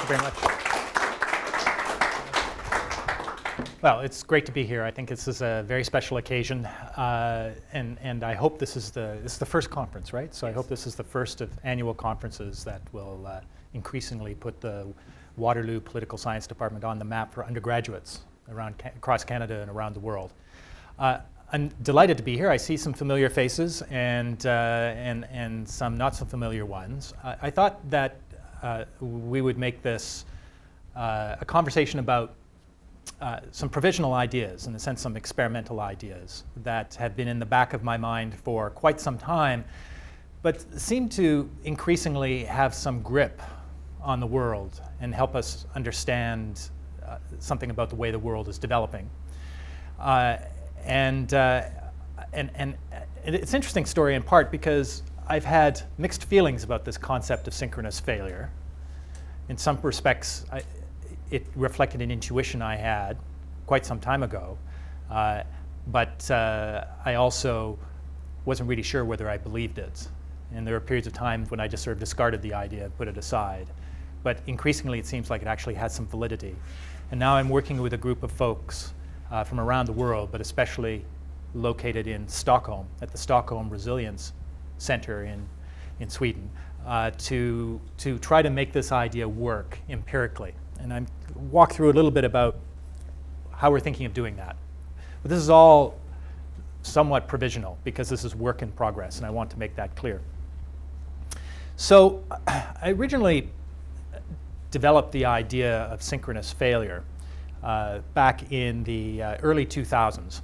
very much. Well, it's great to be here. I think this is a very special occasion, and I hope this is the first conference, right? So yes. I hope this is the first of annual conferences that will increasingly put the Waterloo Political Science Department on the map for undergraduates across Canada and around the world. I'm delighted to be here. I see some familiar faces and some not so familiar ones. I thought that we would make this a conversation about some provisional ideas, in a sense some experimental ideas that have been in the back of my mind for quite some time, but seem to increasingly have some grip on the world and help us understand something about the way the world is developing. And it's an interesting story in part because I've had mixed feelings about this concept of synchronous failure. In some respects, it reflected an intuition I had quite some time ago, but I also wasn't really sure whether I believed it. And there were periods of time when I just sort of discarded the idea and put it aside. But increasingly, it seems like it actually has some validity. And now I'm working with a group of folks from around the world, but especially located in Stockholm, at the Stockholm Resilience Center in Sweden, to try to make this idea work empirically. And I'm walk through a little bit about how we're thinking of doing that. But this is all somewhat provisional because this is work in progress, and I want to make that clear. So I originally developed the idea of synchronous failure back in the early 2000s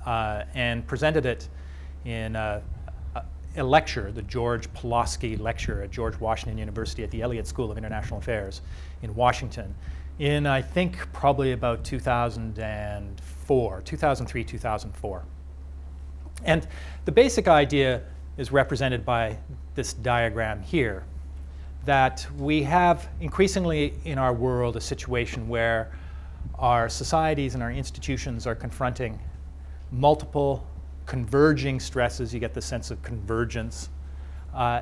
and presented it in a lecture, the George Pulaski lecture at George Washington University at the Elliott School of International Affairs in Washington in, I think, probably about 2004, 2003, 2004. And the basic idea is represented by this diagram here, that we have increasingly in our world a situation where our societies and our institutions are confronting multiple converging stresses. You get the sense of convergence. A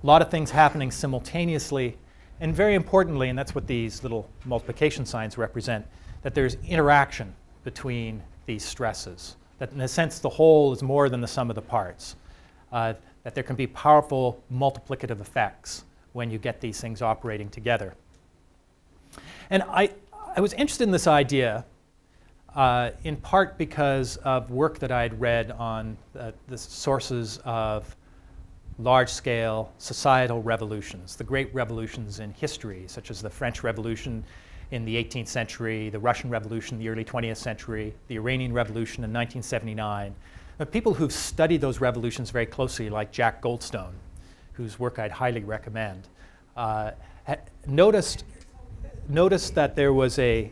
lot of things happening simultaneously, and very importantly, and that's what these little multiplication signs represent, that there's interaction between these stresses. That in a sense the whole is more than the sum of the parts. That there can be powerful multiplicative effects when you get these things operating together. And I was interested in this idea in part because of work that I had read on the sources of large-scale societal revolutions, the great revolutions in history, such as the French Revolution in the 18th century, the Russian Revolution in the early 20th century, the Iranian Revolution in 1979. People who've studied those revolutions very closely, like Jack Goldstone, whose work I'd highly recommend, noticed that there was a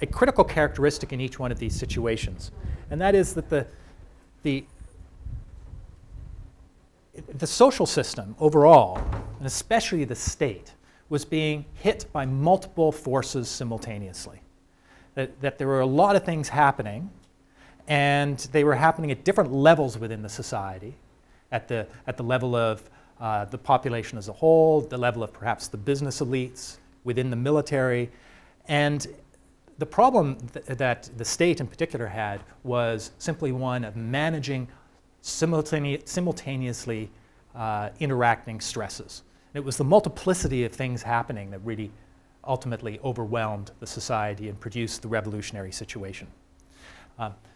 critical characteristic in each one of these situations, and that is that the social system overall, and especially the state, was being hit by multiple forces simultaneously. That there were a lot of things happening, and they were happening at different levels within the society, at the level of the population as a whole, the level of perhaps the business elites, within the military. And the problem that the state in particular had was simply one of managing simultaneously interacting stresses. It was the multiplicity of things happening that really ultimately overwhelmed the society and produced the revolutionary situation.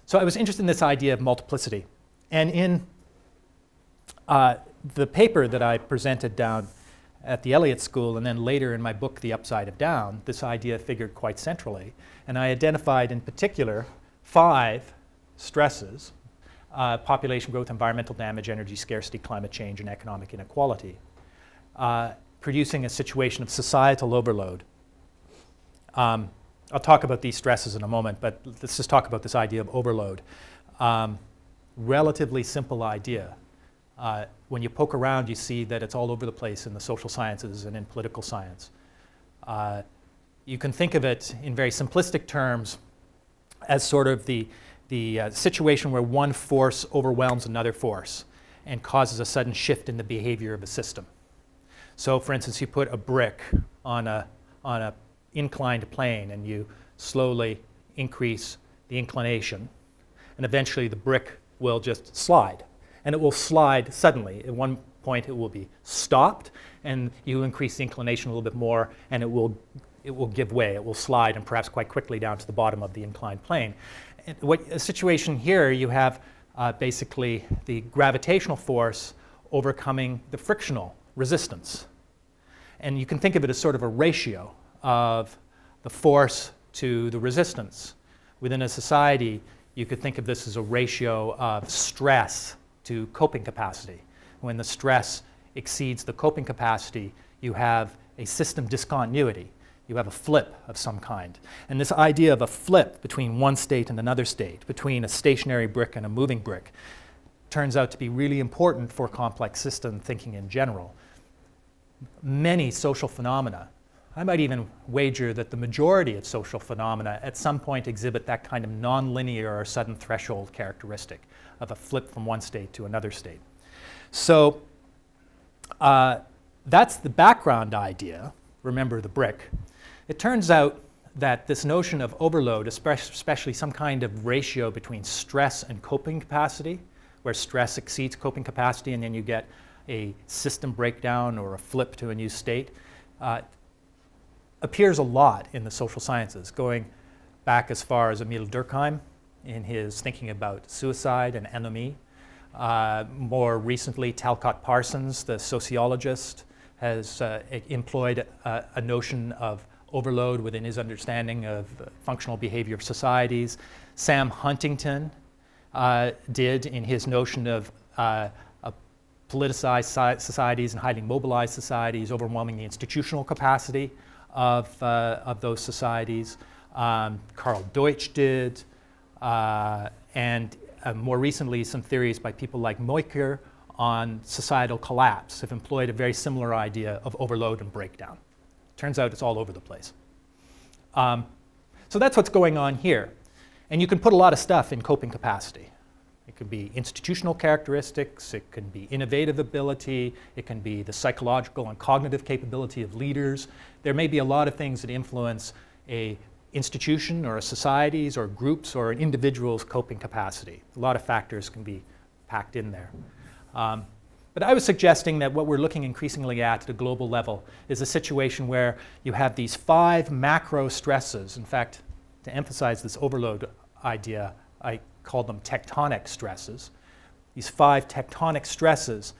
So I was interested in this idea of multiplicity. And in the paper that I presented down at the Elliott School, and then later in my book, The Upside of Down, this idea figured quite centrally. And I identified in particular 5 stresses: population growth, environmental damage, energy scarcity, climate change, and economic inequality, producing a situation of societal overload. I'll talk about these stresses in a moment, but let's just talk about this idea of overload. Relatively simple idea. When you poke around, you see that it's all over the place in the social sciences and in political science. You can think of it in very simplistic terms as sort of the situation where one force overwhelms another force and causes a sudden shift in the behavior of a system. So for instance, you put a brick on a inclined plane and you slowly increase the inclination, and eventually the brick will just slide. And it will slide suddenly. At one point it will be stopped, and you increase the inclination a little bit more, and it will give way. It will slide, and perhaps quite quickly, down to the bottom of the inclined plane. And a situation here, you have basically the gravitational force overcoming the frictional resistance. And you can think of it as sort of a ratio of the force to the resistance. Within a society, you could think of this as a ratio of stress to coping capacity. When the stress exceeds the coping capacity, you have a system discontinuity. You have a flip of some kind. And this idea of a flip between one state and another state, between a stationary brick and a moving brick, turns out to be really important for complex system thinking in general. Many social phenomena, I might even wager that the majority of social phenomena at some point exhibit that kind of nonlinear or sudden threshold characteristic of a flip from one state to another state. So that's the background idea. Remember the brick. It turns out that this notion of overload, especially some kind of ratio between stress and coping capacity, where stress exceeds coping capacity and then you get a system breakdown or a flip to a new state, appears a lot in the social sciences, going back as far as Emile Durkheim in his thinking about suicide and ennui. More recently, Talcott Parsons, the sociologist, has employed a notion of overload within his understanding of functional behavior of societies. Sam Huntington did in his notion of politicized societies and highly mobilized societies, overwhelming the institutional capacity of those societies. Carl Deutsch did, and more recently some theories by people like Moiker on societal collapse have employed a very similar idea of overload and breakdown. Turns out it's all over the place. So that's what's going on here. And you can put a lot of stuff in coping capacity. It could be institutional characteristics, it can be innovative ability, it can be the psychological and cognitive capability of leaders. There may be a lot of things that influence an institution or a society's or groups or an individual's coping capacity. A lot of factors can be packed in there. But I was suggesting that what we're looking increasingly at a global level is a situation where you have these 5 macro stresses. In fact, to emphasize this overload idea, I call them tectonic stresses. These 5 tectonic stresses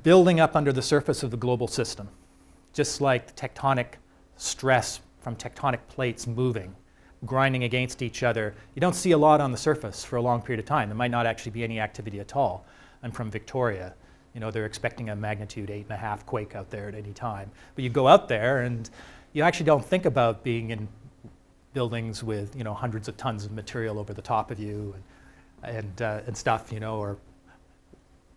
building up under the surface of the global system, just like the tectonic stress from tectonic plates moving, grinding against each other. You don't see a lot on the surface for a long period of time. There might not actually be any activity at all. I'm from Victoria. You know, they're expecting a magnitude 8.5 quake out there at any time. But you go out there and you actually don't think about being in buildings with, you know, hundreds of tons of material over the top of you and stuff, you know, or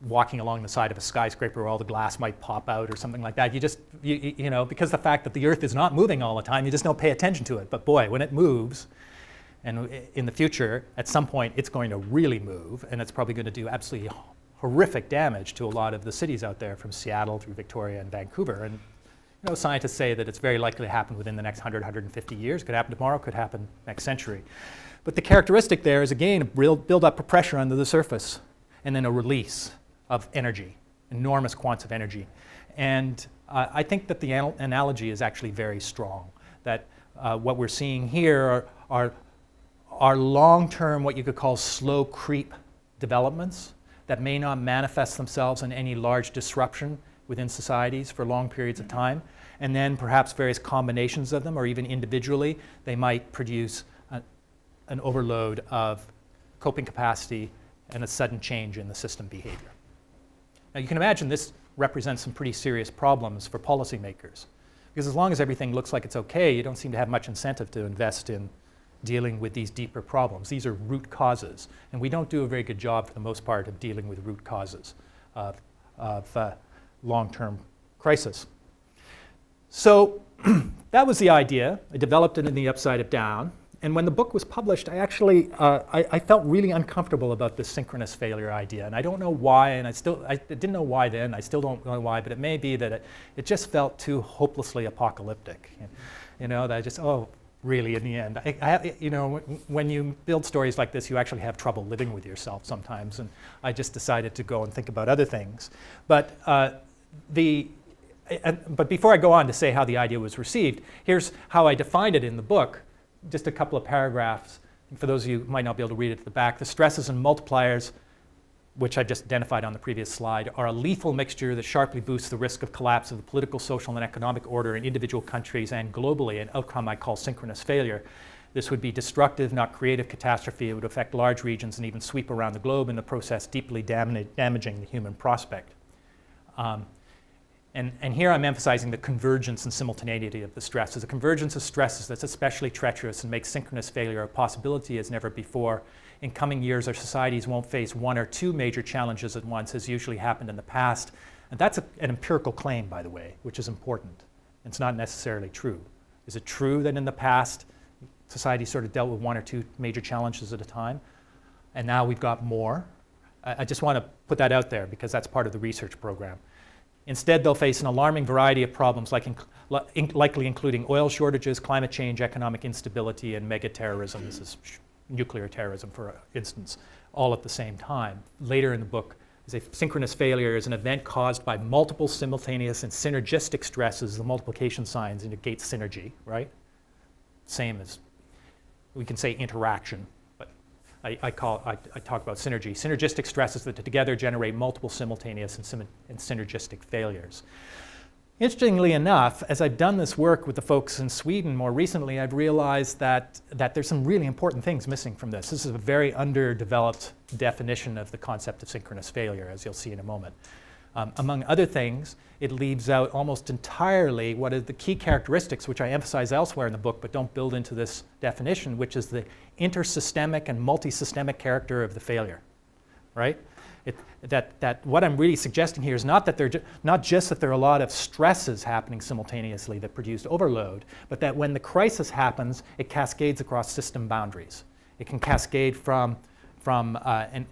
walking along the side of a skyscraper where all the glass might pop out or something like that. You just, you know, because the fact that the Earth is not moving all the time, you just don't pay attention to it. But boy, when it moves, and in the future, at some point, it's going to really move, and it's probably going to do absolutely horrific damage to a lot of the cities out there, from Seattle through Victoria and Vancouver. And you know, scientists say that it's very likely to happen within the next 100, 150 years. Could happen tomorrow, could happen next century. But the characteristic there is, again, a build up of pressure under the surface, and then a release of energy, enormous quantities of energy. And I think that the analogy is actually very strong, that what we're seeing here are long-term, what you could call slow creep developments that may not manifest themselves in any large disruption within societies for long periods of time. And then perhaps various combinations of them, or even individually, they might produce an overload of coping capacity and a sudden change in the system behavior. Now you can imagine this represents some pretty serious problems for policymakers, because as long as everything looks like it's okay, you don't seem to have much incentive to invest in dealing with these deeper problems. These are root causes, and we don't do a very good job for the most part of dealing with root causes of long-term crisis. So that was the idea. I developed it in the upside of down, and when the book was published, I actually, I felt really uncomfortable about this synchronous failure idea. And I don't know why, and I didn't know why then, I still don't know why, but it may be that it just felt too hopelessly apocalyptic. You know, that I just, oh, really, in the end. You know, when you build stories like this, you actually have trouble living with yourself sometimes, and I just decided to go and think about other things. But but before I go on to say how the idea was received, here's how I defined it in the book. Just a couple of paragraphs. For those of you who might not be able to read it at the back, the stresses and multipliers, which I just identified on the previous slide, are a lethal mixture that sharply boosts the risk of collapse of the political, social, and economic order in individual countries and globally, an outcome I call synchronous failure. This would be destructive, not creative catastrophe. It would affect large regions and even sweep around the globe, in the process deeply damaging the human prospect. And here I'm emphasizing the convergence and simultaneity of the stresses. The convergence of stresses that's especially treacherous and makes synchronous failure a possibility as never before. In coming years, our societies won't face one or two major challenges at once, as usually happened in the past. And that's an empirical claim, by the way, which is important. It's not necessarily true. Is it true that in the past, society sort of dealt with one or two major challenges at a time? And now we've got more? I just want to put that out there because that's part of the research program. Instead, they'll face an alarming variety of problems, likely including oil shortages, climate change, economic instability, and mega-terrorism. This is nuclear terrorism, for instance, all at the same time. Later in the book, synchronous failure is an event caused by multiple simultaneous and synergistic stresses. The multiplication signs indicate synergy, right? Same as, we can say interaction, but I talk about synergy. Synergistic stresses that together generate multiple simultaneous and synergistic failures. Interestingly enough, as I've done this work with the folks in Sweden more recently, I've realized that there's some really important things missing from this. This is a very underdeveloped definition of the concept of synchronous failure, as you'll see in a moment. Among other things, it leaves out almost entirely what are the key characteristics, which I emphasize elsewhere in the book, but don't build into this definition, which is the intersystemic and multisystemic character of the failure, right? That what I'm really suggesting here is not that not just that there are a lot of stresses happening simultaneously that produce overload, but that when the crisis happens, it cascades across system boundaries. It can cascade from an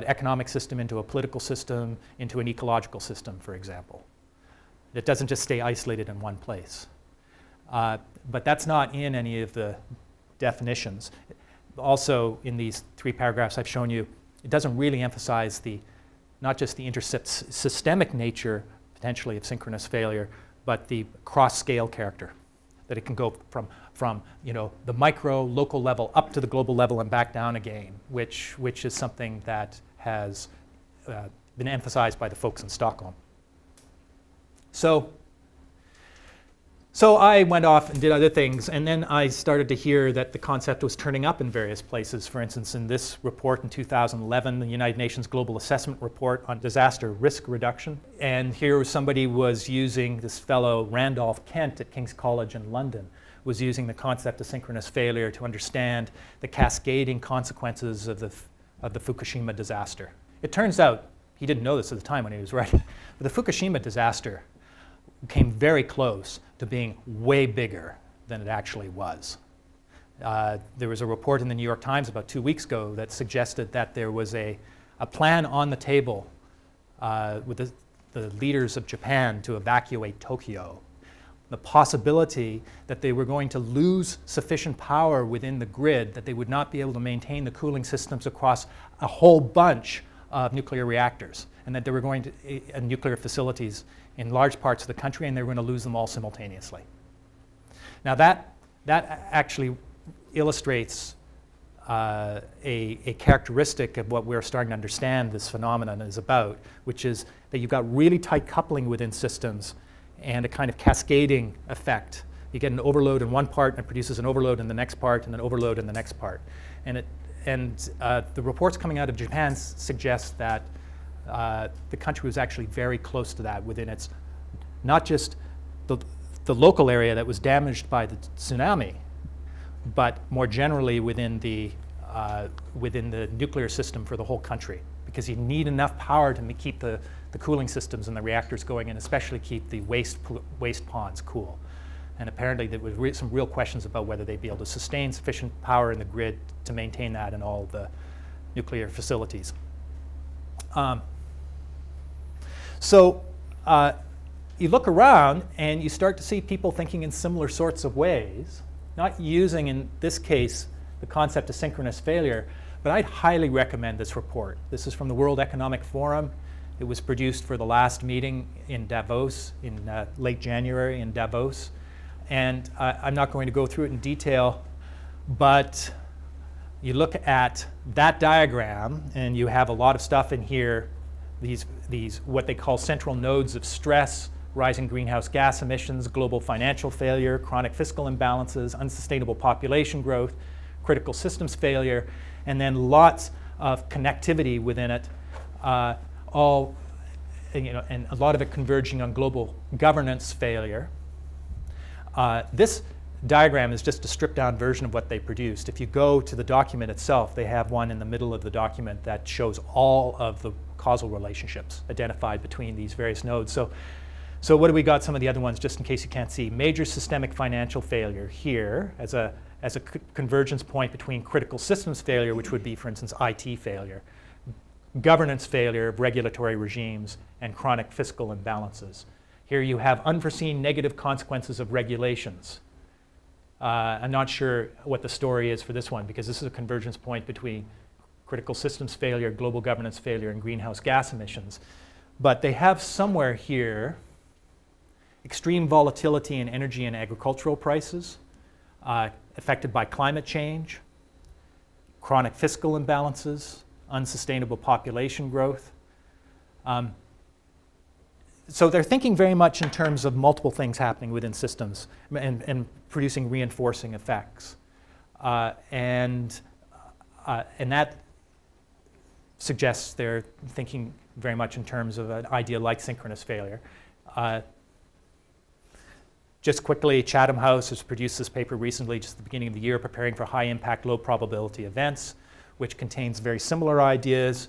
economic system into a political system, into an ecological system, for example. It doesn't just stay isolated in one place. But that's not in any of the definitions. Also, in these 3 paragraphs I've shown you, it doesn't really emphasize not just the intersystemic nature, potentially, of synchronous failure, but the cross-scale character, that it can go from the micro, local level up to the global level and back down again, which is something that has been emphasized by the folks in Stockholm. So I went off and did other things, and then I started to hear that the concept was turning up in various places. For instance, in this report in 2011, the United Nations Global Assessment Report on Disaster Risk Reduction. And here somebody was using, this fellow Randolph Kent at King's College in London, was using the concept of synchronous failure to understand the cascading consequences of the Fukushima disaster. It turns out, he didn't know this at the time when he was writing, but the Fukushima disaster came very close to being way bigger than it actually was. There was a report in the New York Times about 2 weeks ago that suggested that there was a plan on the table with the leaders of Japan to evacuate Tokyo. The possibility that they were going to lose sufficient power within the grid, that they would not be able to maintain the cooling systems across a whole bunch of nuclear reactors, and that they were going to nuclear facilities in large parts of the country, and they were going to lose them all simultaneously. Now that actually illustrates a characteristic of what we're starting to understand this phenomenon is about, which is that you've got really tight coupling within systems and a kind of cascading effect. You get an overload in one part and it produces an overload in the next part and an overload in the next part. And the reports coming out of Japan suggest that the country was actually very close to that within its, not just the local area that was damaged by the tsunami, but more generally within the nuclear system for the whole country, because you need enough power to keep the cooling systems and the reactors going, and especially keep the waste ponds cool. And apparently there was some real questions about whether they'd be able to sustain sufficient power in the grid to maintain that in all the nuclear facilities. You look around and you start to see people thinking in similar sorts of ways, not using, in this case, the concept of synchronous failure, but I'd highly recommend this report. This is from the World Economic Forum. It was produced for the last meeting in Davos in late January in Davos. And I'm not going to go through it in detail, but you look at that diagram and you have a lot of stuff in here, these what they call central nodes of stress, rising greenhouse gas emissions, global financial failure, chronic fiscal imbalances, unsustainable population growth, critical systems failure, and then lots of connectivity within it, all, and a lot of it converging on global governance failure. This diagram is just a stripped down version of what they produced. If you go to the document itself, they have one in the middle of the document that shows all of the causal relationships identified between these various nodes. So what do we got? Some of the other ones, just in case you can't see. Major systemic financial failure here as a convergence point between critical systems failure, which would be, for instance, IT failure, governance failure of regulatory regimes, and chronic fiscal imbalances. Here you have unforeseen negative consequences of regulations. I'm not sure what the story is for this one, because this is a convergence point between critical systems failure, global governance failure, and greenhouse gas emissions. But they have somewhere here extreme volatility in energy and agricultural prices, affected by climate change, chronic fiscal imbalances, unsustainable population growth. So they're thinking very much in terms of multiple things happening within systems and producing reinforcing effects. And that suggests they're thinking very much in terms of an idea like synchronous failure. Just quickly, Chatham House has produced this paper recently, just at the beginning of the year, preparing for high impact, low probability events, which contains very similar ideas.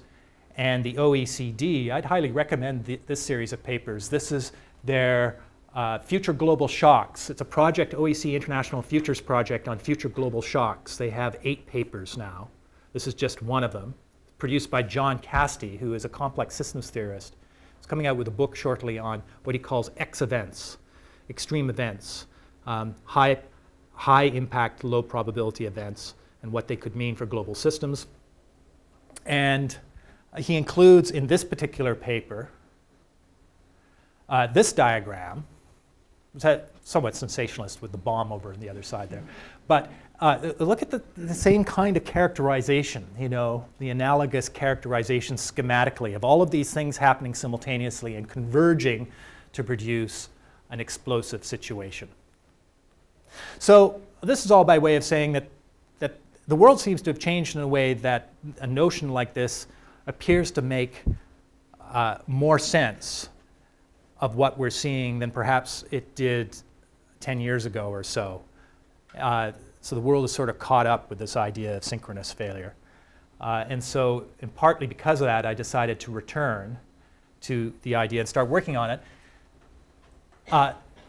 And the OECD, I'd highly recommend this series of papers. This is their Future Global Shocks. It's a project, OECD International Futures Project on future global shocks. They have 8 papers now. This is just one of them, produced by John Castee, who is a complex systems theorist. He's coming out with a book shortly on what he calls X events, extreme events, high impact, low probability events, and what they could mean for global systems. And he includes in this particular paper this diagram. It's somewhat sensationalist with the bomb over on the other side there. But look at the same kind of characterization, the analogous characterization schematically of all of these things happening simultaneously and converging to produce an explosive situation. So this is all by way of saying that the world seems to have changed in a way that a notion like this appears to make more sense of what we're seeing than perhaps it did 10 years ago or so. So the world is sort of caught up with this idea of synchronous failure. And so, and partly because of that, I decided to return to the idea and start working on it.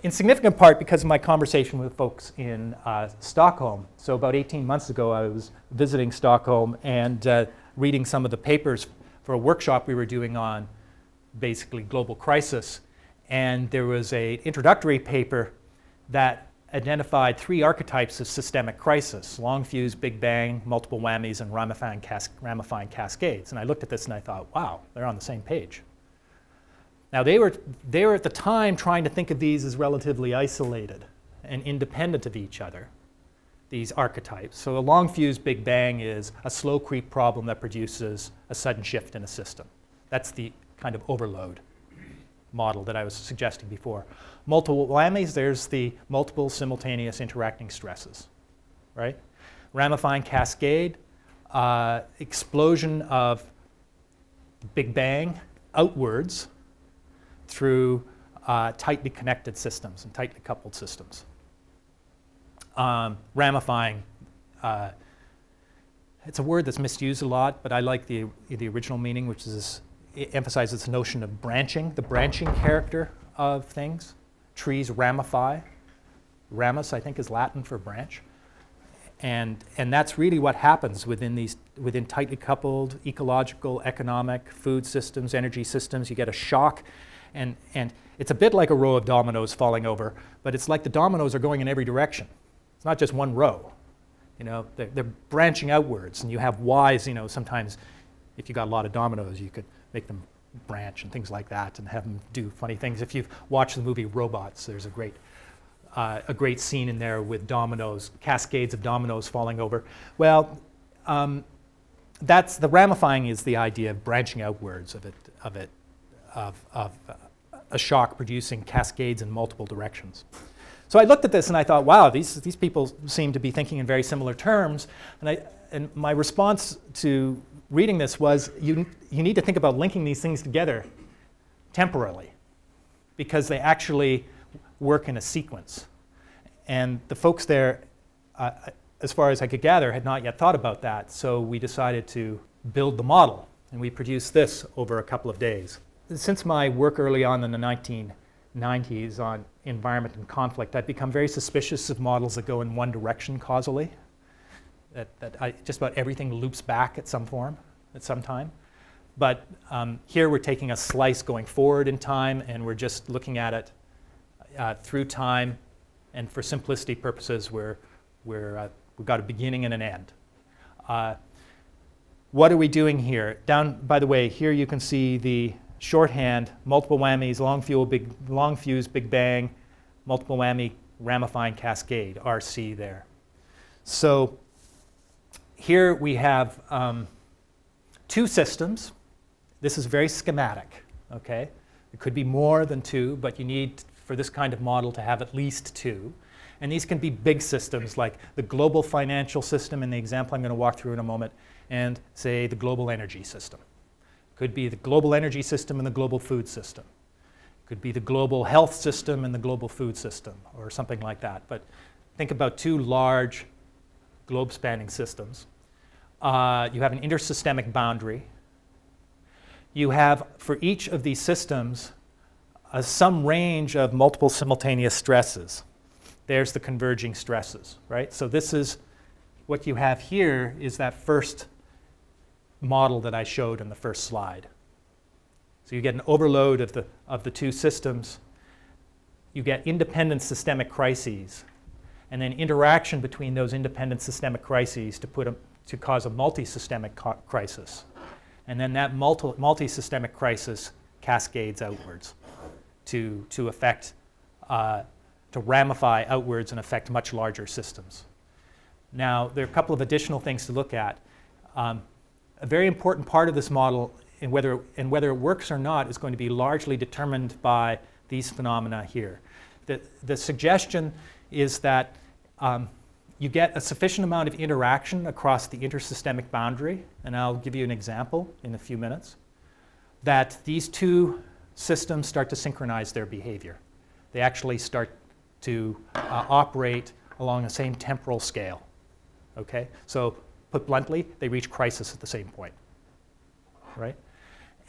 In significant part because of my conversation with folks in Stockholm. So about 18 months ago, I was visiting Stockholm and reading some of the papers for a workshop we were doing on basically global crisis. And there was an introductory paper that identified 3 archetypes of systemic crisis: long fuse, big bang, multiple whammies, and ramifying cascades. And I looked at this and I thought, wow, they're on the same page. Now they were at the time trying to think of these as relatively isolated and independent of each other, these archetypes. So a long fuse big bang is a slow creep problem that produces a sudden shift in a system. That's the kind of overload model that I was suggesting before. Multiple whammies, there's the multiple simultaneous interacting stresses, right? Ramifying cascade, explosion of big bang outwards through tightly connected systems and tightly coupled systems. Ramifying, it's a word that's misused a lot, but I like the original meaning, which is it emphasizes this notion of branching, the branching character of things. Trees ramify, Ramus, I think, is Latin for branch. And that's really what happens within tightly coupled ecological, economic, food systems, energy systems. You get a shock, and it's a bit like a row of dominoes falling over, but it's like the dominoes are going in every direction. It's not just one row. You know, they're branching outwards, and you have Ys. You know, sometimes if you got a lot of dominoes, you could make them branch and things like that, and have them do funny things. If you've watched the movie Robots, there's a great scene in there with dominoes, cascades of dominoes falling over. Well, that's the ramifying is the idea of branching outwards of a shock producing cascades in multiple directions. So I looked at this and I thought, wow, these people seem to be thinking in very similar terms. And my response to reading this was, you need to think about linking these things together temporally, because they actually work in a sequence. And the folks there, as far as I could gather, had not yet thought about that. So we decided to build the model, and we produced this over a couple of days. Since my work early on in the 1990s on environment and conflict, I've become very suspicious of models that go in one direction causally. Just about everything loops back at some form, at some time. But here we're taking a slice going forward in time, and we're just looking at it through time. And for simplicity purposes, we've got a beginning and an end. What are we doing here? Down, by the way, here you can see the shorthand, multiple whammies, long fuse, big bang, multiple whammy, ramifying cascade, RC there. So here we have two systems. This is very schematic, okay? It could be more than two, but you need, for this kind of model, to have at least two. And these can be big systems like the global financial system in the example I'm going to walk through in a moment, and say the global energy system. Could be the global energy system and the global food system. Could be the global health system and the global food system, or something like that. But think about two large globe-spanning systems. You have an intersystemic boundary. You have, for each of these systems, some range of multiple simultaneous stresses. There's the converging stresses, right? So this is what you have here is that first model that I showed in the first slide. So you get an overload of the two systems. You get independent systemic crises, and then interaction between those independent systemic crises to cause a multi-systemic crisis. And then that multi-systemic crisis cascades outwards to ramify outwards and affect much larger systems. Now, there are a couple of additional things to look at. A very important part of this model, and whether it works or not, is going to be largely determined by these phenomena here. The suggestion is that you get a sufficient amount of interaction across the intersystemic boundary, and I'll give you an example in a few minutes, that these two systems start to synchronize their behavior. They actually start to operate along the same temporal scale. Okay? So put bluntly, they reach crisis at the same point, right?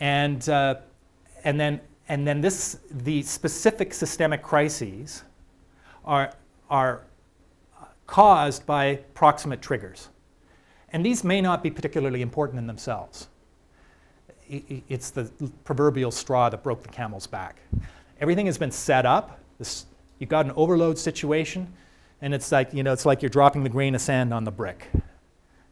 And then the specific systemic crises are caused by proximate triggers. And these may not be particularly important in themselves. It's the proverbial straw that broke the camel's back. Everything has been set up. You've got an overload situation, and it's like you're dropping the grain of sand on the brick.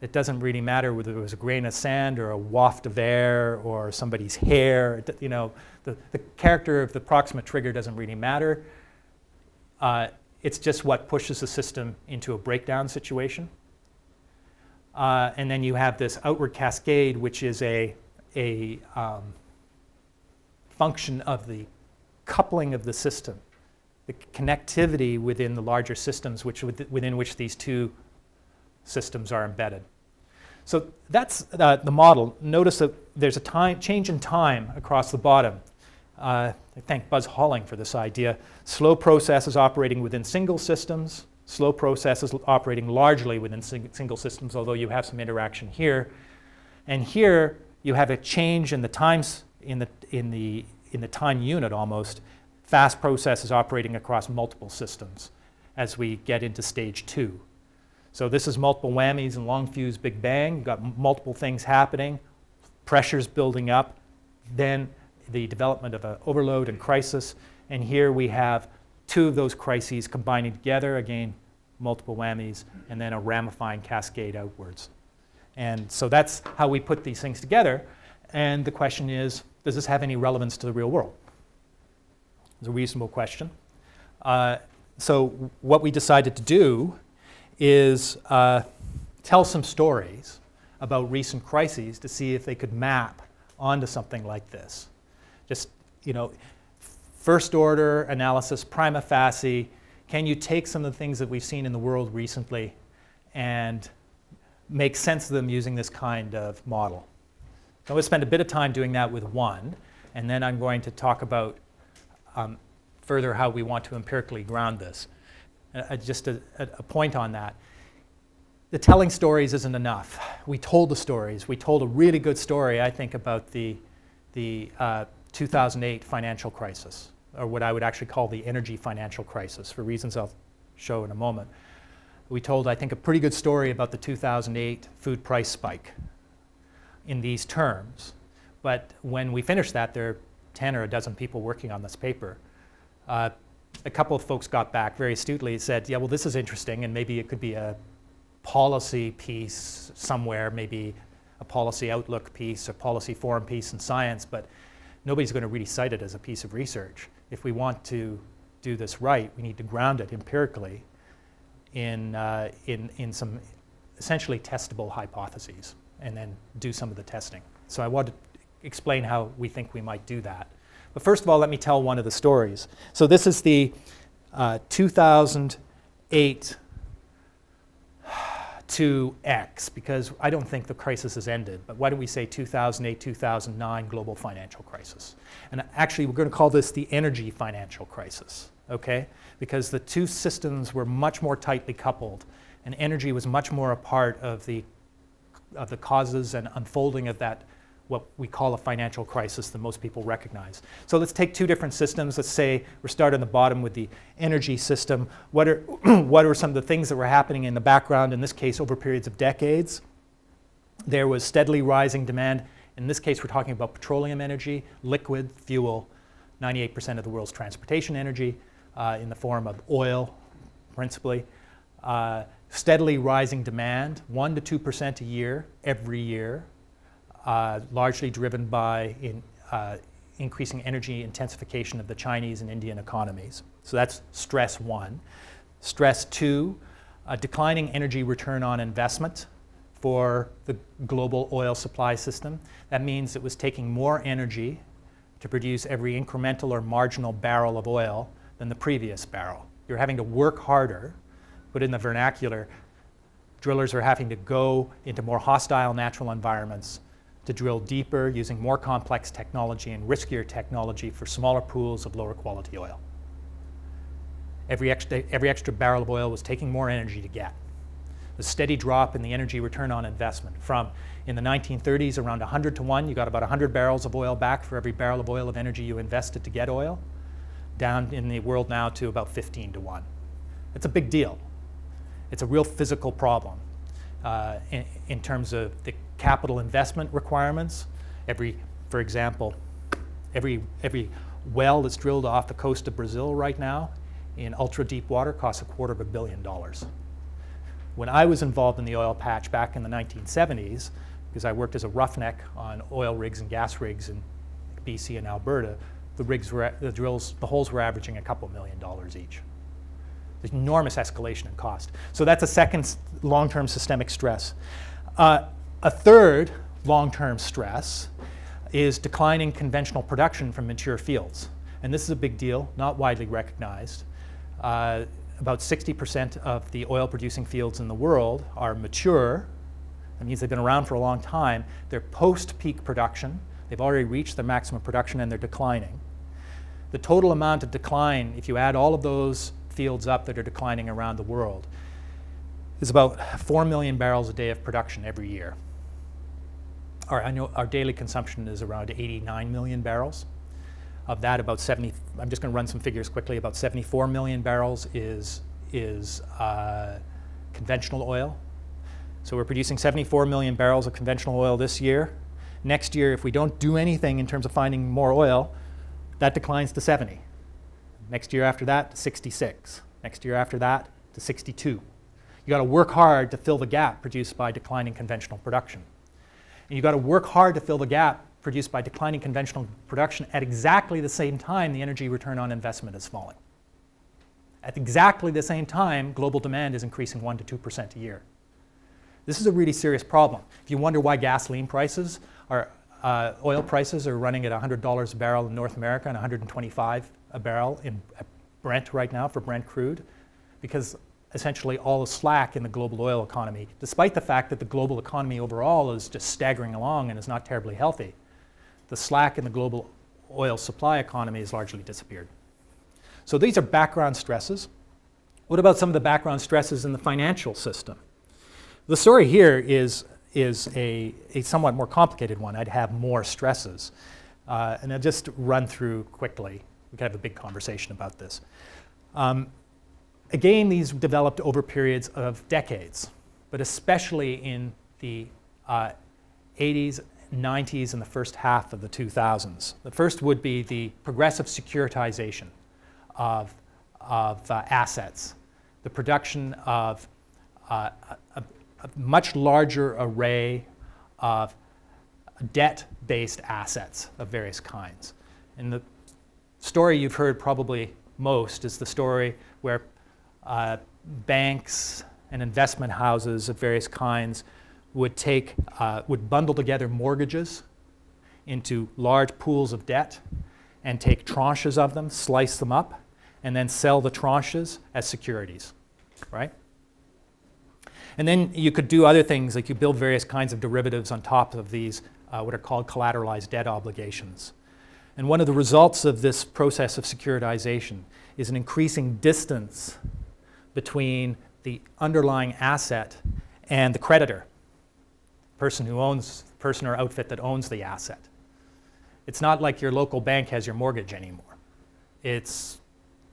It doesn't really matter whether it was a grain of sand or a waft of air or somebody's hair. The character of the proximate trigger doesn't really matter. It's just what pushes the system into a breakdown situation. And then you have this outward cascade, which is a function of the coupling of the system, the connectivity within the larger systems within which these two systems are embedded. So that's the model. Notice that there's a change in time across the bottom. I thank Buzz Halling for this idea. Slow processes operating within single systems, slow processes operating largely within single systems, although you have some interaction here. And here you have a change in the times in the time unit almost. Fast processes operating across multiple systems. as we get into stage 2. So this is multiple whammies and long fuse Big Bang. You've got multiple things happening, pressures building up, then the development of an overload and crisis. And here we have 2 of those crises combining together, again, multiple whammies, and then a ramifying cascade outwards. And so that's how we put these things together. And the question is, does this have any relevance to the real world? It's a reasonable question. So what we decided to do is tell some stories about recent crises to see if they could map onto something like this. Just, you know, first order analysis, prima facie, can you take some of the things that we've seen in the world recently and make sense of them using this kind of model? So I'm going to spend a bit of time doing that with one, and then I'm going to talk about further how we want to empirically ground this. Just a point on that. The telling stories isn't enough. We told the stories. We told a really good story, I think, about the 2008 financial crisis, or what I would actually call the energy financial crisis, for reasons I'll show in a moment. We told, I think, a pretty good story about the 2008 food price spike in these terms. But when we finished that, there are 10 or a dozen people working on this paper. A couple of folks got back very astutely and said, yeah, well, this is interesting, and maybe it could be a policy piece somewhere, maybe a policy outlook piece, a policy forum piece in science, but nobody's going to really cite it as a piece of research. If we want to do this right, we need to ground it empirically in some essentially testable hypotheses, and then do some of the testing. So I want to explain how we think we might do that. But first of all, let me tell one of the stories. So this is the 2008 to X, because I don't think the crisis has ended. But why don't we say 2008-2009 global financial crisis? And actually, we're going to call this the energy financial crisis, okay? Because the two systems were much more tightly coupled, and energy was much more a part of the causes and unfolding of that, what we call a financial crisis, than most people recognize. So let's take two different systems. Let's say we're starting on the bottom with the energy system. What are some of the things that were happening in the background, in this case over periods of decades? There was steadily rising demand. In this case, we're talking about petroleum energy, liquid fuel, 98% of the world's transportation energy in the form of oil, principally. Steadily rising demand, 1% to 2% a year, every year. Largely driven by increasing energy intensification of the Chinese and Indian economies. So that's stress one. Stress two, declining energy return on investment for the global oil supply system. That means it was taking more energy to produce every incremental or marginal barrel of oil than the previous barrel. You're having to work harder, but in the vernacular, drillers are having to go into more hostile natural environments to drill deeper using more complex technology and riskier technology for smaller pools of lower quality oil. Every extra barrel of oil was taking more energy to get. The steady drop in the energy return on investment from, in the 1930s, around 100 to 1, you got about 100 barrels of oil back for every barrel of oil of energy you invested to get oil, down in the world now to about 15 to 1. It's a big deal. It's a real physical problem in terms of the capital investment requirements. For example, every well that's drilled off the coast of Brazil right now in ultra deep water costs $250 million. When I was involved in the oil patch back in the 1970s, because I worked as a roughneck on oil rigs and gas rigs in BC and Alberta, the holes were averaging a couple $1 million each. There's enormous escalation in cost. So that's a second long-term systemic stress. A third long-term stress is declining conventional production from mature fields. And this is a big deal, not widely recognized. About 60% of the oil-producing fields in the world are mature. That means they've been around for a long time. They're post-peak production. They've already reached their maximum production, and they're declining. The total amount of decline, if you add all of those fields up that are declining around the world, is about 4 million barrels a day of production every year. Our daily consumption is around 89 million barrels. Of that, about 70, I'm just going to run some figures quickly, about 74 million barrels is is conventional oil. So we're producing 74 million barrels of conventional oil this year. Next year, if we don't do anything in terms of finding more oil, that declines to 70. Next year after that, to 66. Next year after that, to 62. You got to work hard to fill the gap produced by declining conventional production. And you got to work hard to fill the gap produced by declining conventional production at exactly the same time the energy return on investment is falling. At exactly the same time, global demand is increasing 1% to 2% a year. This is a really serious problem. If you wonder why gasoline prices are, oil prices are running at $100 a barrel in North America and $125 a barrel in Brent right now for Brent crude, because essentially all the slack in the global oil economy, despite the fact that the global economy overall is just staggering along and is not terribly healthy, the slack in the global oil supply economy has largely disappeared. So these are background stresses. What about some of the background stresses in the financial system? The story here is a somewhat more complicated one. I'd have more stresses. And I'll just run through quickly. We could have a big conversation about this. Again, these developed over periods of decades, but especially in the 80s, 90s, and the first half of the 2000s. The first would be the progressive securitization of assets, the production of a much larger array of debt-based assets of various kinds. And the story you've heard probably most is the story where banks and investment houses of various kinds would bundle together mortgages into large pools of debt and take tranches of them, slice them up, and then sell the tranches as securities, right? And then you could do other things, like you build various kinds of derivatives on top of these, what are called collateralized debt obligations. And one of the results of this process of securitization is an increasing distance between the underlying asset and the creditor, person or outfit that owns the asset. It's not like your local bank has your mortgage anymore. It's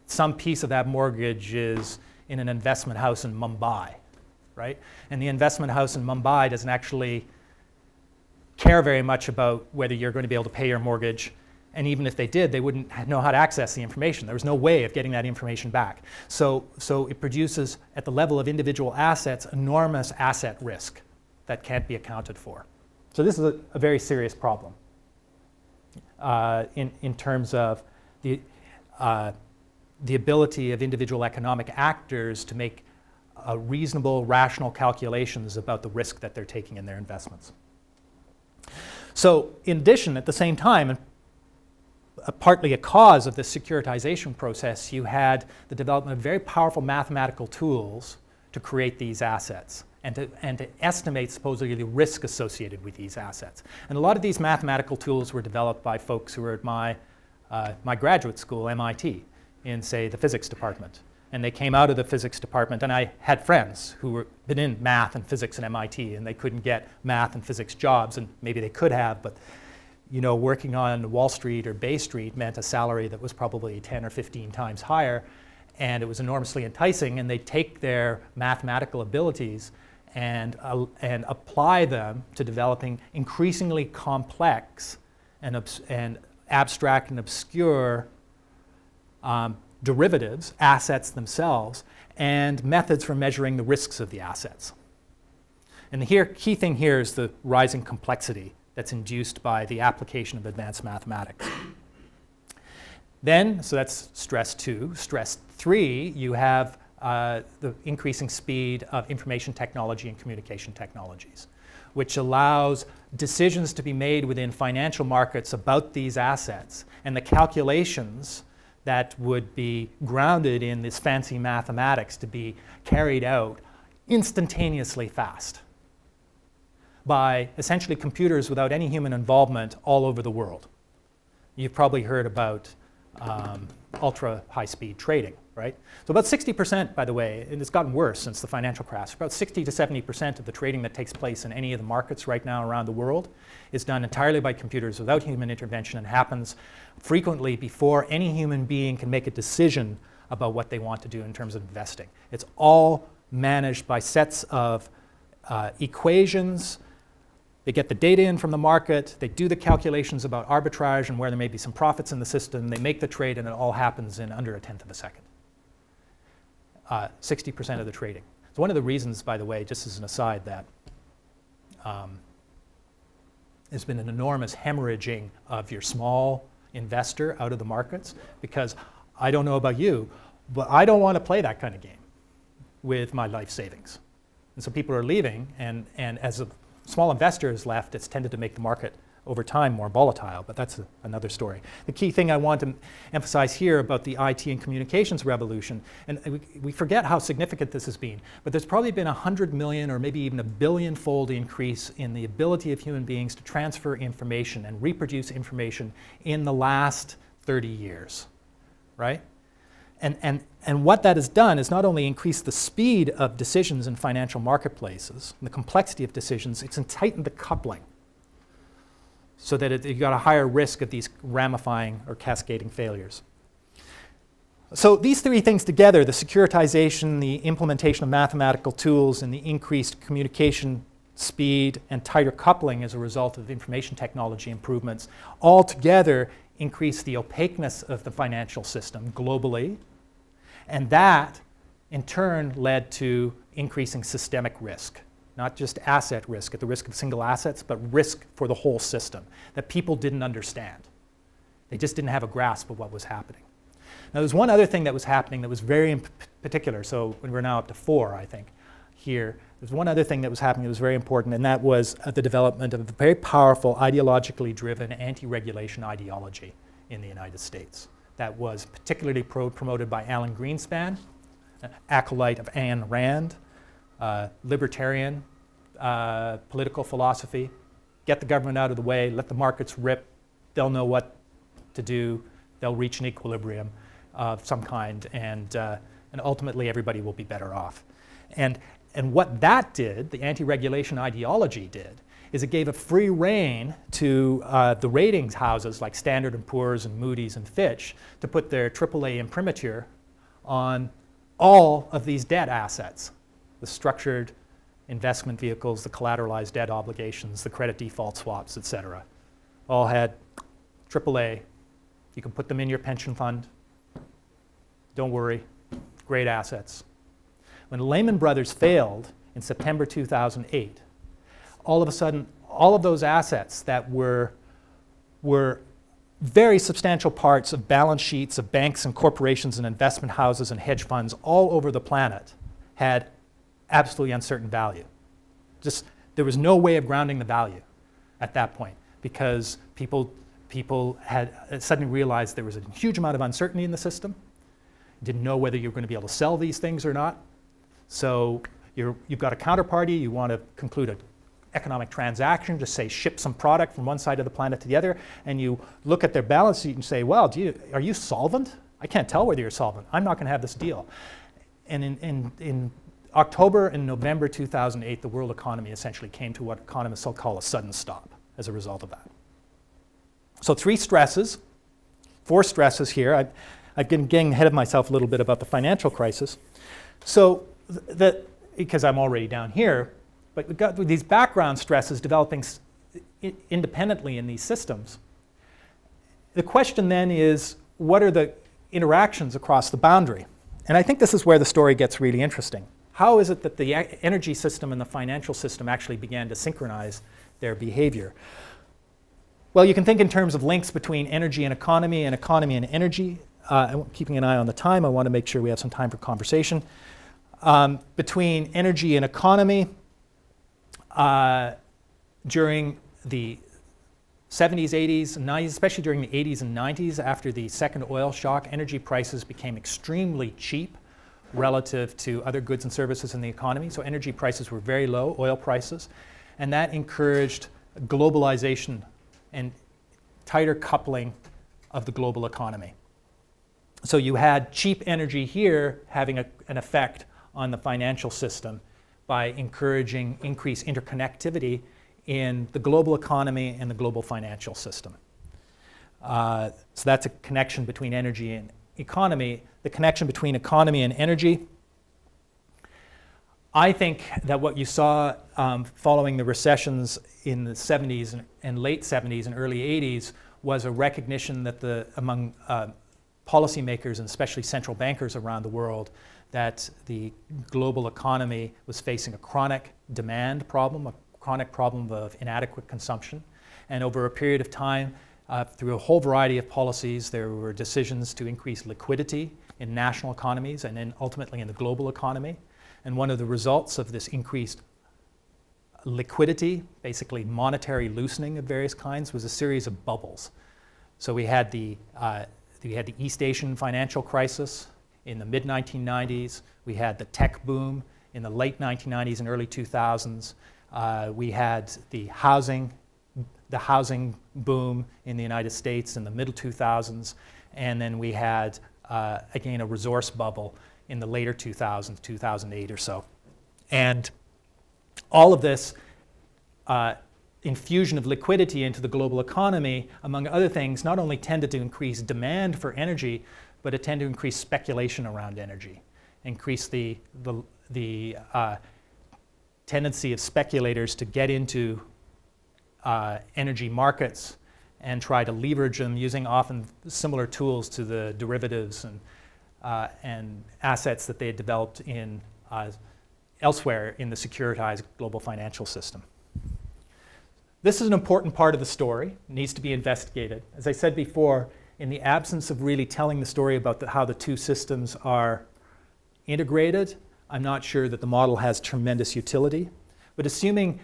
some piece of that mortgage is in an investment house in Mumbai, right? And the investment house in Mumbai doesn't actually care very much about whether you're going to be able to pay your mortgage. And even if they did, they wouldn't know how to access the information. There was no way of getting that information back. So it produces, at the level of individual assets, enormous asset risk that can't be accounted for. So this is a very serious problem in terms of the ability of individual economic actors to make reasonable, rational calculations about the risk that they're taking in their investments. So in addition, at the same time, and partly a cause of this securitization process, you had the development of very powerful mathematical tools to create these assets and to estimate supposedly the risk associated with these assets. And a lot of these mathematical tools were developed by folks who were at my graduate school, MIT, in, say, the physics department. And they came out of the physics department, and I had friends who were been in math and physics at MIT, and they couldn't get math and physics jobs, and maybe they could have, but you know, working on Wall Street or Bay Street meant a salary that was probably 10 or 15 times higher, and it was enormously enticing, and they take their mathematical abilities and apply them to developing increasingly complex and abstract and obscure derivatives, assets themselves, and methods for measuring the risks of the assets. And the key thing here is the rising complexity that's induced by the application of advanced mathematics. Then, so that's stress 2. Stress 3, you have the increasing speed of information technology and communication technologies, which allows decisions to be made within financial markets about these assets, and the calculations that would be grounded in this fancy mathematics to be carried out instantaneously fast by essentially computers without any human involvement all over the world. You've probably heard about ultra high-speed trading, right? So about 60%, by the way, and it's gotten worse since the financial crash, about 60 to 70% of the trading that takes place in any of the markets right now around the world is done entirely by computers without human intervention and happens frequently before any human being can make a decision about what they want to do in terms of investing. It's all managed by sets of equations. They get the data in from the market, they do the calculations about arbitrage and where there may be some profits in the system, they make the trade, and it all happens in under 1/10 of a second. 60% of the trading. It's one of the reasons, by the way, just as an aside, that there's been an enormous hemorrhaging of your small investor out of the markets, because I don't know about you, but I don't want to play that kind of game with my life savings. And so people are leaving, and as a small investor is left, it's tended to make the market over time more volatile, but that's another story. The key thing I want to emphasize here about the IT and communications revolution, and we forget how significant this has been, but there's probably been 100 million or maybe even a billion-fold increase in the ability of human beings to transfer information and reproduce information in the last 30 years, right? And what that has done is not only increase the speed of decisions in financial marketplaces and the complexity of decisions, it's tightened the coupling so that you've got a higher risk of these ramifying or cascading failures. So these three things together, the securitization, the implementation of mathematical tools, and the increased communication speed and tighter coupling as a result of information technology improvements, all together increase the opaqueness of the financial system globally. And that, in turn, led to increasing systemic risk. Not just asset risk at the risk of single assets, but risk for the whole system that people didn't understand. They just didn't have a grasp of what was happening. Now, there's one other thing that was happening that was very particular. So when we're now up to 4, I think, here, there's one other thing that was happening that was very important, and that was the development of a very powerful, ideologically driven anti-regulation ideology in the United States. That was particularly promoted by Alan Greenspan, an acolyte of Ayn Rand, libertarian political philosophy. Get the government out of the way, let the markets rip, they'll know what to do, they'll reach an equilibrium of some kind, and ultimately everybody will be better off. And what that did, the anti-regulation ideology did, is it gave a free rein to the ratings houses like Standard & Poor's and Moody's and Fitch to put their AAA imprimatur on all of these debt assets, the structured investment vehicles, the collateralized debt obligations, the credit default swaps, et cetera. All had AAA. You can put them in your pension fund. Don't worry, great assets. When Lehman Brothers failed in September 2008, all of a sudden, all of those assets that were very substantial parts of balance sheets of banks and corporations and investment houses and hedge funds all over the planet had absolutely uncertain value. Just, there was no way of grounding the value at that point, because people had suddenly realized there was a huge amount of uncertainty in the system, didn't know whether you were going to be able to sell these things or not. So you've got a counterparty, you want to conclude an economic transaction, just say ship some product from one side of the planet to the other, and you look at their balance sheet and say, well, are you solvent? I can't tell whether you're solvent. I'm not going to have this deal. And in October and November 2008, the world economy essentially came to what economists will call a sudden stop as a result of that. So 4 stresses here. I've been getting ahead of myself a little bit about the financial crisis. So because I'm already down here, but we've got these background stresses developing independently in these systems. The question then is, what are the interactions across the boundary? And I think this is where the story gets really interesting. How is it that the energy system and the financial system actually began to synchronize their behavior? Well, you can think in terms of links between energy and economy and energy. Keeping an eye on the time, I want to make sure we have some time for conversation. Between energy and economy, during the 70s, 80s, and 90s, especially during the 80s and 90s, after the second oil shock, energy prices became extremely cheap relative to other goods and services in the economy. So energy prices were very low, oil prices, and that encouraged globalization and tighter coupling of the global economy. So you had cheap energy here having an effect on the financial system by encouraging increased interconnectivity in the global economy and the global financial system. So that's a connection between energy economy, the connection between economy and energy. I think that what you saw following the recessions in the 70s and late 70s and early 80s was a recognition that among policymakers and especially central bankers around the world that the global economy was facing a chronic demand problem, a chronic problem of inadequate consumption. And over a period of time, through a whole variety of policies, there were decisions to increase liquidity in national economies and then ultimately in the global economy. And one of the results of this increased liquidity, basically monetary loosening of various kinds, was a series of bubbles. So we had the East Asian financial crisis in the mid-1990s. We had the tech boom in the late 1990s and early 2000s. We had the housing boom in the United States in the middle 2000s. And then we had, again, a resource bubble in the later 2000s, 2008 or so. And all of this infusion of liquidity into the global economy, among other things, not only tended to increase demand for energy, but it tended to increase speculation around energy, increase the tendency of speculators to get into energy markets and try to leverage them using often similar tools to the derivatives and assets that they had developed in elsewhere in the securitized global financial system. This is an important part of the story. It needs to be investigated. As I said before, in the absence of really telling the story about how the two systems are integrated, I'm not sure that the model has tremendous utility. But assuming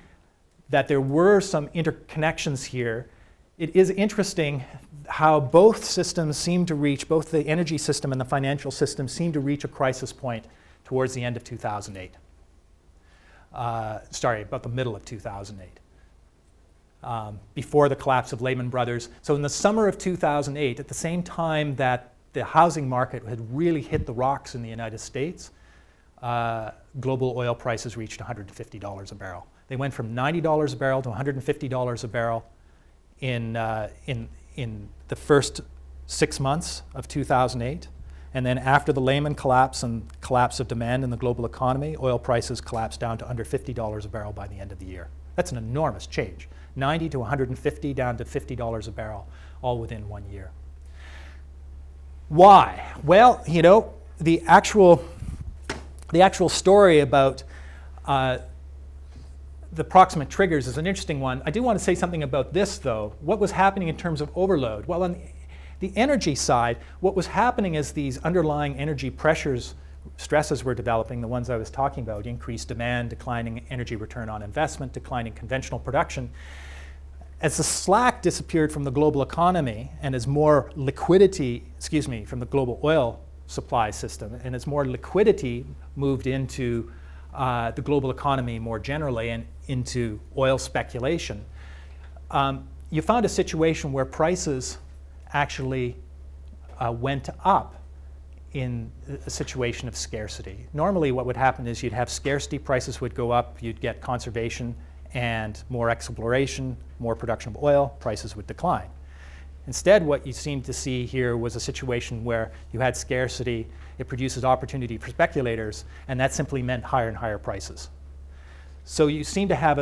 that there were some interconnections here, it is interesting how both systems seem to reach, both the energy system and the financial system seem to reach a crisis point towards the end of 2008. Sorry, about the middle of 2008. Before the collapse of Lehman Brothers. So in the summer of 2008, at the same time that the housing market had really hit the rocks in the United States, global oil prices reached $150 a barrel. They went from $90 a barrel to $150 a barrel in the first 6 months of 2008. And then after the Lehman collapse and collapse of demand in the global economy, oil prices collapsed down to under $50 a barrel by the end of the year. That's an enormous change. 90 to 150 down to $50 a barrel, all within 1 year. Why? Well, you know, the actual story about the Proxima Triggers is an interesting one. I do want to say something about this, though. What was happening in terms of overload? Well, on the energy side, what was happening is these underlying energy pressures, stresses were developing, the ones I was talking about, increased demand, declining energy return on investment, declining conventional production. As the slack disappeared from the global economy and as more liquidity, from the global oil supply system, and as more liquidity moved into the global economy more generally and into oil speculation, you found a situation where prices actually went up in a situation of scarcity. Normally what would happen is you'd have scarcity, prices would go up, you'd get conservation and more exploration, more production of oil, prices would decline. Instead, what you seem to see here was a situation where you had scarcity, it produces opportunity for speculators, and that simply meant higher and higher prices. So you seem to have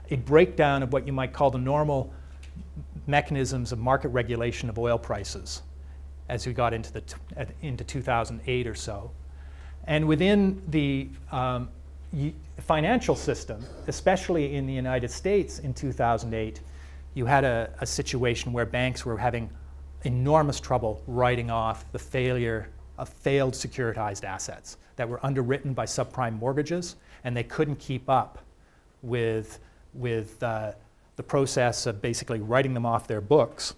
a breakdown of what you might call the normal mechanisms of market regulation of oil prices as we got into 2008 or so. And within the financial system, especially in the United States in 2008, you had a situation where banks were having enormous trouble writing off the failure of failed securitized assets that were underwritten by subprime mortgages, and they couldn't keep up with the process of basically writing them off their books.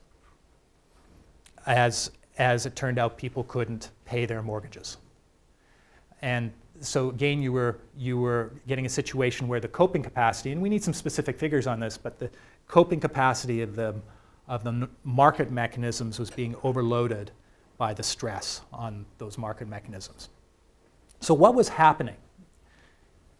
As it turned out, people couldn't pay their mortgages. And so again, you were getting a situation where the coping capacity, and we need some specific figures on this, but the coping capacity of the market mechanisms was being overloaded by the stress on those market mechanisms. So what was happening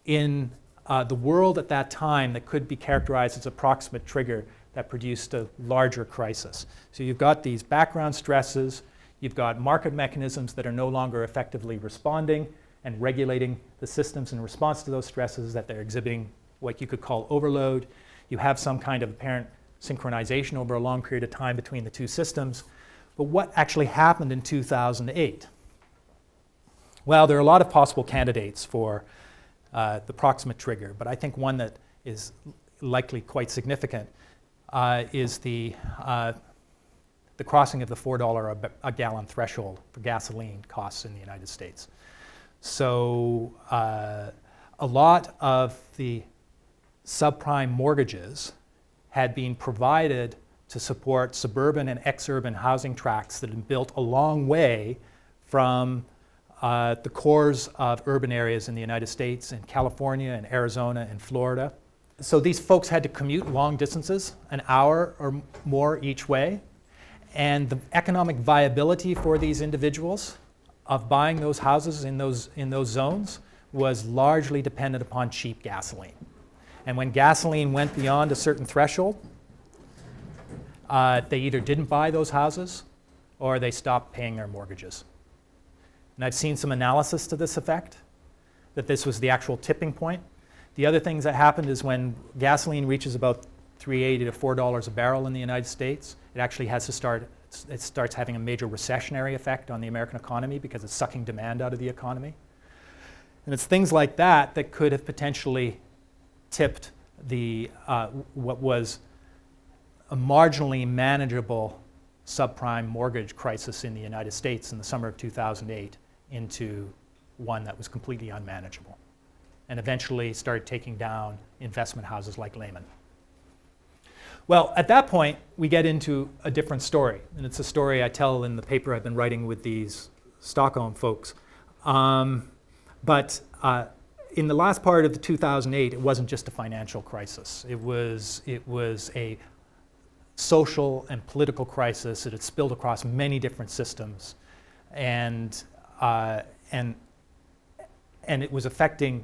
in the world at that time that could be characterized as a proximate trigger that produced a larger crisis? So you've got these background stresses, You've got market mechanisms that are no longer effectively responding and regulating the systems in response to those stresses, that they're exhibiting what you could call overload. You have some kind of apparent synchronization over a long period of time between the two systems. But what actually happened in 2008? Well, there are a lot of possible candidates for the Proxima Trigger, but I think one that is likely quite significant is the crossing of the $4 a gallon threshold for gasoline costs in the United States. So a lot of the subprime mortgages had been provided to support suburban and exurban housing tracts that had been built a long way from the cores of urban areas in the United States, in California and Arizona and Florida. So these folks had to commute long distances, an hour or more each way. And the economic viability for these individuals of buying those houses in those zones was largely dependent upon cheap gasoline. And when gasoline went beyond a certain threshold, they either didn't buy those houses or they stopped paying their mortgages. And I've seen some analysis to this effect, that this was the actual tipping point. The other things that happened is when gasoline reaches about $3.80 to $4 a barrel in the United States, it actually has to it starts having a major recessionary effect on the American economy because it's sucking demand out of the economy. And it's things like that that could have potentially tipped the, what was a marginally manageable subprime mortgage crisis in the United States in the summer of 2008 into one that was completely unmanageable, and eventually started taking down investment houses like Lehman. Well, at that point, we get into a different story, and it's a story I tell in the paper I've been writing with these Stockholm folks. But in the last part of the 2008, it wasn't just a financial crisis. It was a social and political crisis. It had spilled across many different systems, and it was affecting,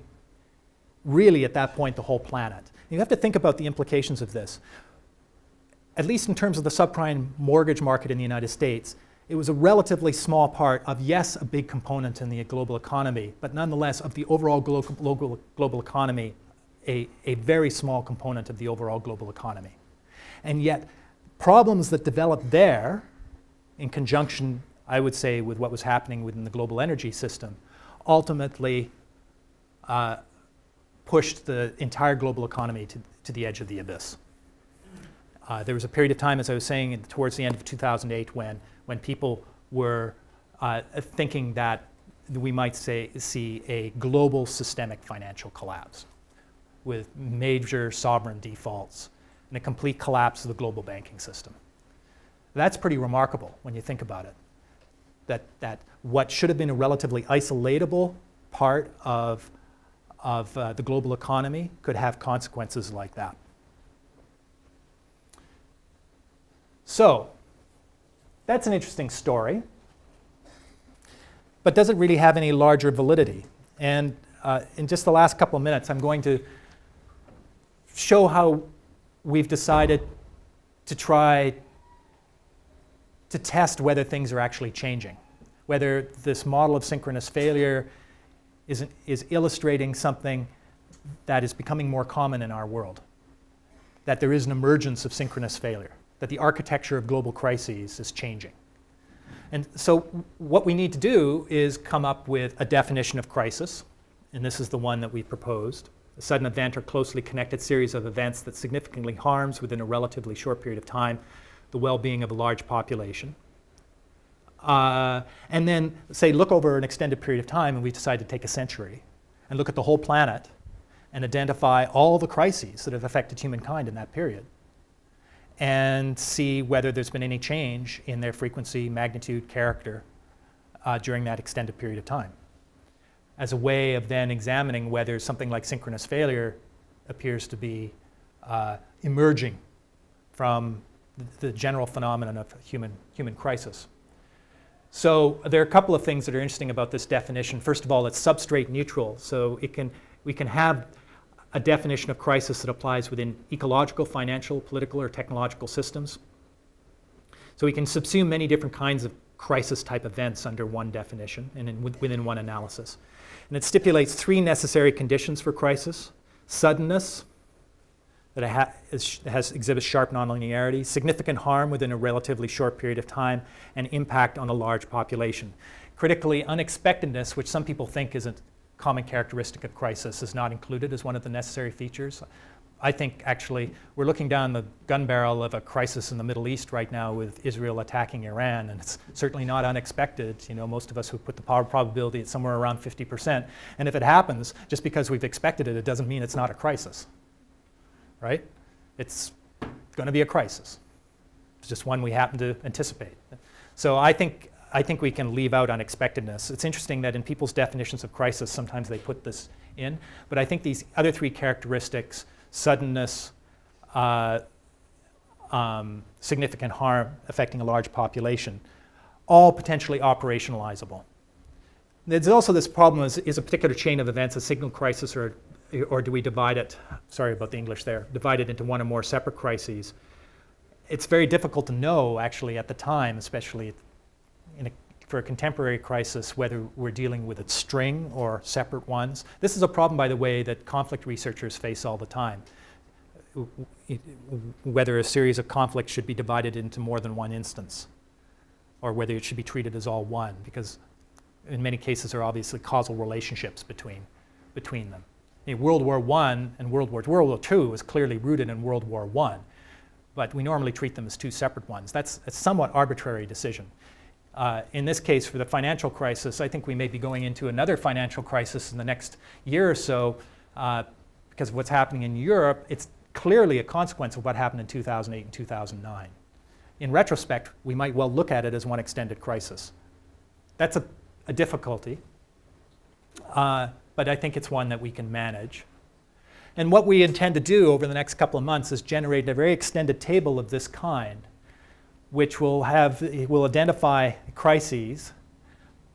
really at that point, the whole planet. You have to think about the implications of this. At least in terms of the subprime mortgage market in the United States, it was a relatively small part of, yes, a big component in the global economy, but nonetheless of the overall global economy, a very small component of the overall global economy. And yet, problems that developed there, in conjunction, I would say, with what was happening within the global energy system, ultimately pushed the entire global economy to the edge of the abyss. There was a period of time, as I was saying, towards the end of 2008 when people were thinking that we might see a global systemic financial collapse with major sovereign defaults and a complete collapse of the global banking system. That's pretty remarkable when you think about it, that what should have been a relatively isolatable part of the global economy could have consequences like that. So, that's an interesting story, but does it really have any larger validity? And in just the last couple of minutes, I'm going to show how we've decided to try to test whether things are actually changing, whether this model of synchronous failure is illustrating something that is becoming more common in our world, that there is an emergence of synchronous failure, that the architecture of global crises is changing. And so what we need to do is come up with a definition of crisis, and this is the one that we proposed: a sudden event or closely connected series of events that significantly harms, within a relatively short period of time, the well-being of a large population. And then say, look over an extended period of time, and we decide to take a century and look at the whole planet and identify all the crises that have affected humankind in that period, and see whether there's been any change in their frequency, magnitude, character during that extended period of time, as a way of then examining whether something like synchronous failure appears to be emerging from the general phenomenon of human crisis. So there are a couple of things that are interesting about this definition. First of all, it's substrate neutral, so we can have a definition of crisis that applies within ecological, financial, political, or technological systems. So we can subsume many different kinds of crisis-type events under one definition and within one analysis. And it stipulates 3 necessary conditions for crisis: suddenness, that exhibits sharp nonlinearity, significant harm within a relatively short period of time, and impact on a large population. Critically, unexpectedness, which some people think is a common characteristic of crisis, is not included as one of the necessary features. I think actually we're looking down the gun barrel of a crisis in the Middle East right now with Israel attacking Iran, and it's certainly not unexpected. You know, most of us would put the probability at somewhere around 50%. And if it happens, just because we've expected it, it doesn't mean it's not a crisis, right? It's going to be a crisis. It's just one we happen to anticipate. So I think we can leave out unexpectedness. It's interesting that in people's definitions of crisis, sometimes they put this in, but I think these other 3 characteristics, suddenness, significant harm affecting a large population, all potentially operationalizable. There's also this problem, is a particular chain of events a signal crisis, or do we divide it, sorry about the English there, divide it into one or more separate crises? It's very difficult to know actually at the time, especially for a contemporary crisis, whether we're dealing with a string or separate ones. This is a problem, by the way, that conflict researchers face all the time. Whether a series of conflicts should be divided into more than one instance, or whether it should be treated as all one, because in many cases there are obviously causal relationships between them. In World War I and World War II was clearly rooted in World War I, but we normally treat them as 2 separate ones. That's a somewhat arbitrary decision. In this case, for the financial crisis, I think we may be going into another financial crisis in the next year or so because of what's happening in Europe. It's clearly a consequence of what happened in 2008 and 2009. In retrospect, we might well look at it as one extended crisis. That's a difficulty, but I think it's one that we can manage. And what we intend to do over the next couple of months is generate a very extended table of this kind, which will identify crises,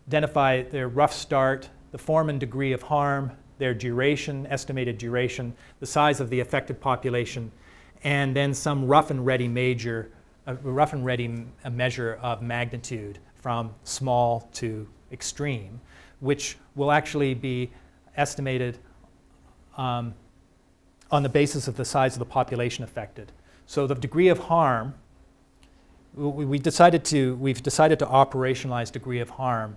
identify their rough start, the form and degree of harm, their duration, estimated duration, the size of the affected population, and then some rough and ready measure of magnitude from small to extreme, which will actually be estimated on the basis of the size of the population affected. So the degree of harm, we've decided to operationalize degree of harm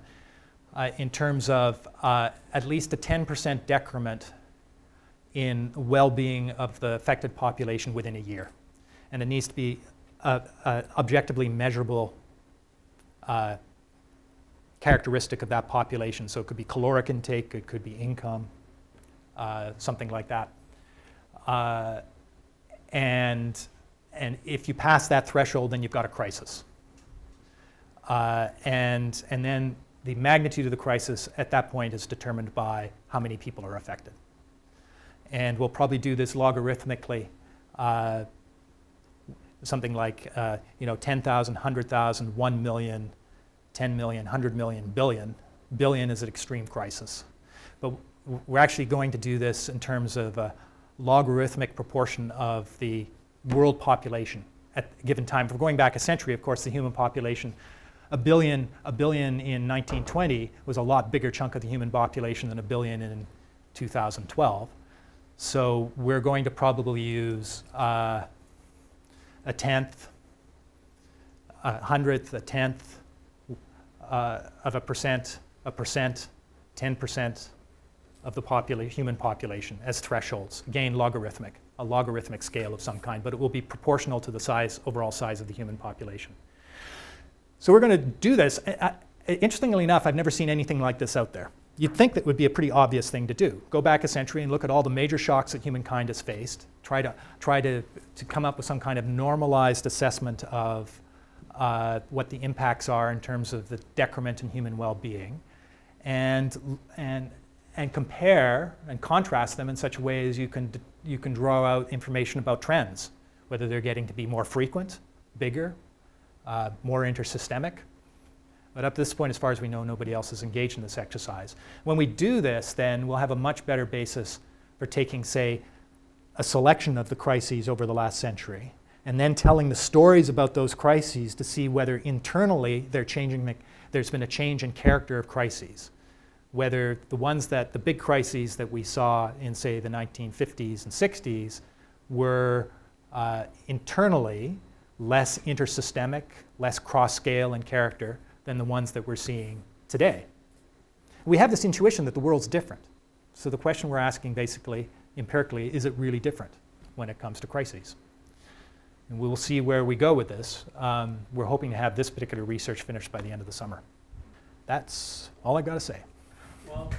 in terms of at least a 10% decrement in well-being of the affected population within a year. And it needs to be objectively measurable characteristic of that population. So it could be caloric intake, it could be income, something like that. And if you pass that threshold, then you've got a crisis. And then the magnitude of the crisis at that point is determined by how many people are affected. And we'll probably do this logarithmically, something like 10,000, 100,000, 1 million, 10 million, 100 million, billion. Billion is an extreme crisis. But we're actually going to do this in terms of a logarithmic proportion of the world population at a given time. If we're going back a century, of course, the human population, a billion in 1920 was a lot bigger chunk of the human population than a billion in 2012. So we're going to probably use a tenth, a hundredth, a tenth of a percent, 10% of the human population as thresholds. Again, logarithmic, a logarithmic scale of some kind, but it will be proportional to the overall size of the human population. So we're going to do this. Interestingly enough, I've never seen anything like this out there. You'd think that would be a pretty obvious thing to do. Go back a century and look at all the major shocks that humankind has faced. Try to come up with some kind of normalized assessment of what the impacts are in terms of the decrement in human well-being, and compare and contrast them in such a way as you can draw out information about trends, whether they're getting to be more frequent, bigger, more intersystemic. But up to this point, as far as we know, nobody else is engaged in this exercise. When we do this, then we'll have a much better basis for taking, say, a selection of the crises over the last century and then telling the stories about those crises to see whether internally they're changing, there's been a change in character of crises. Whether the big crises that we saw in, say, the 1950s and 60s were internally less intersystemic, less cross-scale in character than the ones that we're seeing today. We have this intuition that the world's different. So the question we're asking basically, empirically, is it really different when it comes to crises? And we will see where we go with this. We're hoping to have this particular research finished by the end of the summer. That's all I've got to say. Well.